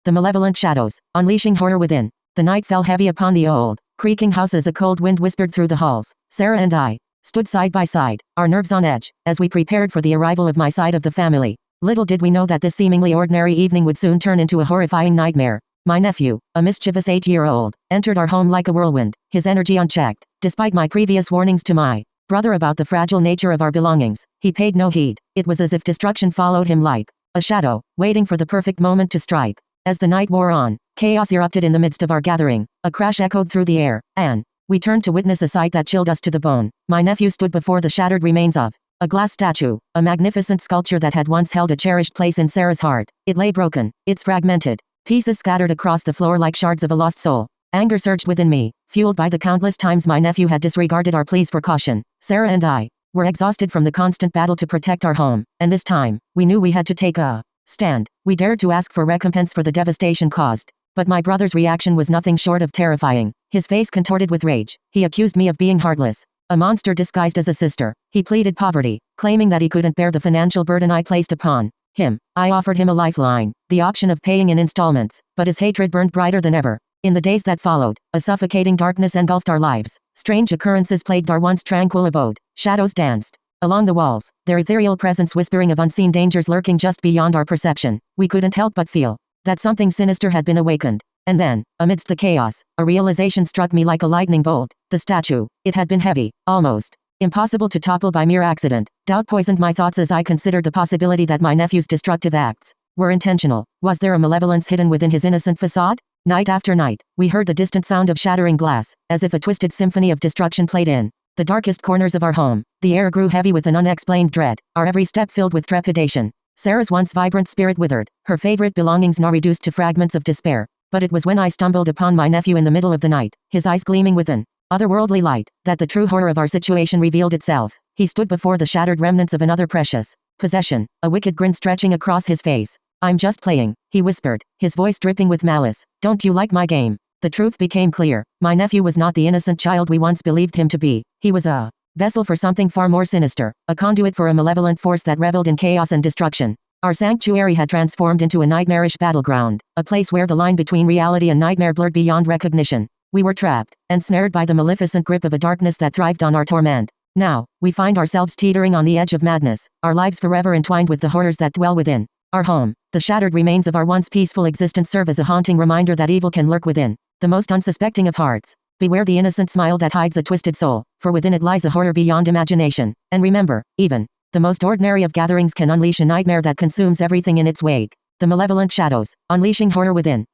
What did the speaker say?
The malevolent shadows, unleashing horror within. The night fell heavy upon the old, creaking house as a cold wind whispered through the halls. Sarah and I stood side by side, our nerves on edge, as we prepared for the arrival of my side of the family. Little did we know that this seemingly ordinary evening would soon turn into a horrifying nightmare. My nephew, a mischievous 8-year-old, entered our home like a whirlwind, his energy unchecked. Despite my previous warnings to my brother about the fragile nature of our belongings, he paid no heed. It was as if destruction followed him like a shadow, waiting for the perfect moment to strike. As the night wore on, chaos erupted in the midst of our gathering. A crash echoed through the air, and we turned to witness a sight that chilled us to the bone. My nephew stood before the shattered remains of a glass statue, a magnificent sculpture that had once held a cherished place in Sarah's heart. It lay broken, its fragmented pieces scattered across the floor like shards of a lost soul. Anger surged within me, fueled by the countless times my nephew had disregarded our pleas for caution. Sarah and I were exhausted from the constant battle to protect our home, and this time, we knew we had to take a stand. We dared to ask for recompense for the devastation caused. But my brother's reaction was nothing short of terrifying. His face contorted with rage. He accused me of being heartless, a monster disguised as a sister. He pleaded poverty, claiming that he couldn't bear the financial burden I placed upon him. I offered him a lifeline, the option of paying in installments, but his hatred burned brighter than ever. In the days that followed, a suffocating darkness engulfed our lives. Strange occurrences plagued our once tranquil abode. Shadows danced along the walls, their ethereal presence whispering of unseen dangers lurking just beyond our perception. We couldn't help but feel that something sinister had been awakened. And then, amidst the chaos, a realization struck me like a lightning bolt. The statue, it had been heavy, almost impossible to topple by mere accident. Doubt poisoned my thoughts as I considered the possibility that my nephew's destructive acts were intentional. Was there a malevolence hidden within his innocent facade? Night after night, we heard the distant sound of shattering glass, as if a twisted symphony of destruction played in the darkest corners of our home. The air grew heavy with an unexplained dread, our every step filled with trepidation. Sarah's once vibrant spirit withered, her favorite belongings now reduced to fragments of despair. But it was when I stumbled upon my nephew in the middle of the night, his eyes gleaming with an otherworldly light, that the true horror of our situation revealed itself. He stood before the shattered remnants of another precious possession, a wicked grin stretching across his face. "I'm just playing," he whispered, his voice dripping with malice. "Don't you like my game?" The truth became clear. My nephew was not the innocent child we once believed him to be. He was a vessel for something far more sinister, a conduit for a malevolent force that reveled in chaos and destruction. Our sanctuary had transformed into a nightmarish battleground, a place where the line between reality and nightmare blurred beyond recognition. We were trapped, ensnared by the maleficent grip of a darkness that thrived on our torment. Now, we find ourselves teetering on the edge of madness, our lives forever entwined with the horrors that dwell within. Our home, the shattered remains of our once peaceful existence, serve as a haunting reminder that evil can lurk within the most unsuspecting of hearts. Beware the innocent smile that hides a twisted soul, for within it lies a horror beyond imagination. And remember, even the most ordinary of gatherings can unleash a nightmare that consumes everything in its wake. The malevolent shadows, unleashing horror within.